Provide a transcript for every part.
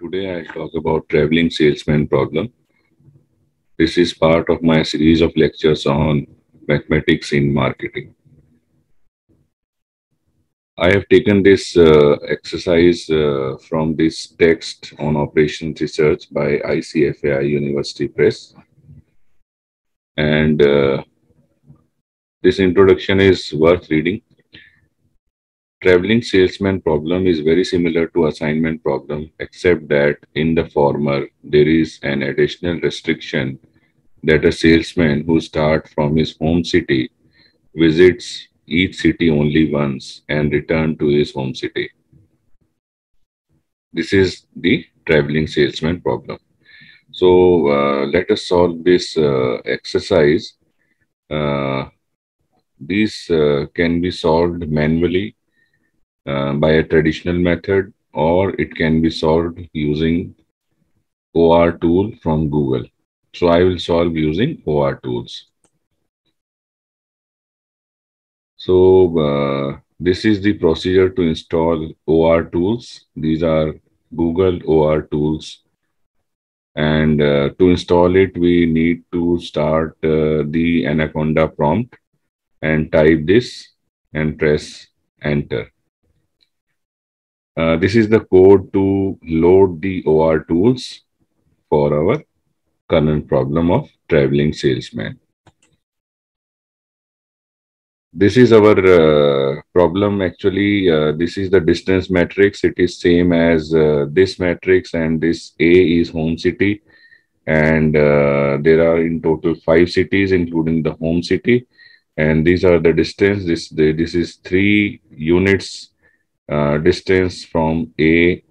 Today I'll talk about traveling salesman problem. This is part of my series of lectures on mathematics in marketing. I have taken this exercise from this text on operations research by ICFAI University Press. And this introduction is worth reading. Traveling salesman problem is very similar to assignment problem, except that in the former, there is an additional restriction that a salesman who starts from his home city visits each city only once and return to his home city. This is the traveling salesman problem. So let us solve this exercise. Uh, these can be solved manually by a traditional method, or it can be solved using OR tool from Google. So I will solve using OR tools. So this is the procedure to install OR tools. These are Google OR tools. And to install it, we need to start the Anaconda prompt and type this and press enter. This is the code to load the OR tools for our current problem of traveling salesman. This is our problem. Actually, this is the distance matrix. It is same as this matrix, and this A is home city. And there are in total 5 cities, including the home city. And these are the distance. This is 3 units distance from A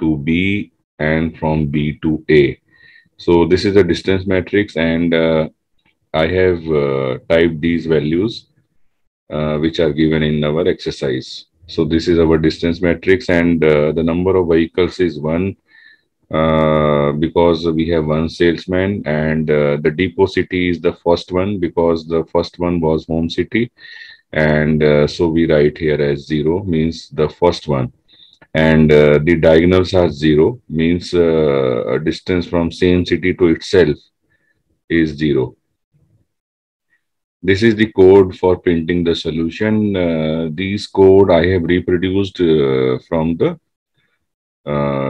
to B and from B to A. So this is the distance matrix, and I have typed these values which are given in our exercise. So this is our distance matrix, and the number of vehicles is 1 because we have one salesman, and the depot city is the first one because the first one was home city, and so we write here as 0 means the first one, and the diagonals are 0 means a distance from same city to itself is 0. This is the code for printing the solution. These code I have reproduced from the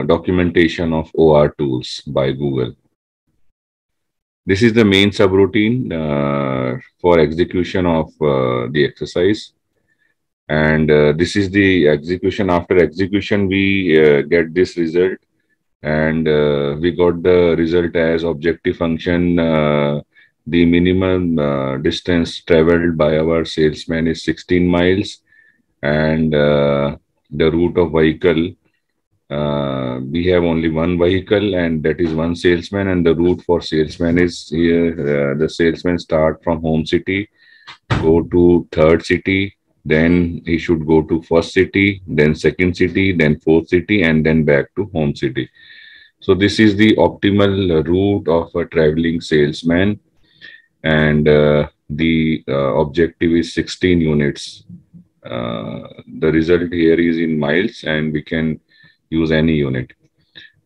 documentation of OR tools by Google. This is the main subroutine for execution of the exercise. And this is the execution. After execution, we get this result. And we got the result as objective function. The minimum distance traveled by our salesman is 16 miles. And the route of vehicle, we have only one vehicle, and that is one salesman. And the route for salesman is here. The salesman start from home city, go to third city, then he should go to first city, then second city, then fourth city, and then back to home city. So this is the optimal route of a traveling salesman, and the objective is 16 units. The result here is in miles, and we can use any unit.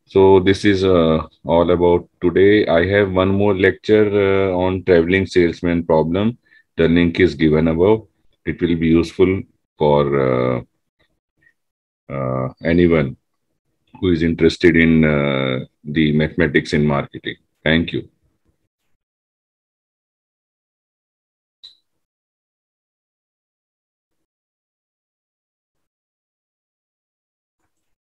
So this is all about today. I have one more lecture on traveling salesman problem. The link is given above. It will be useful for anyone who is interested in the mathematics in marketing. Thank you.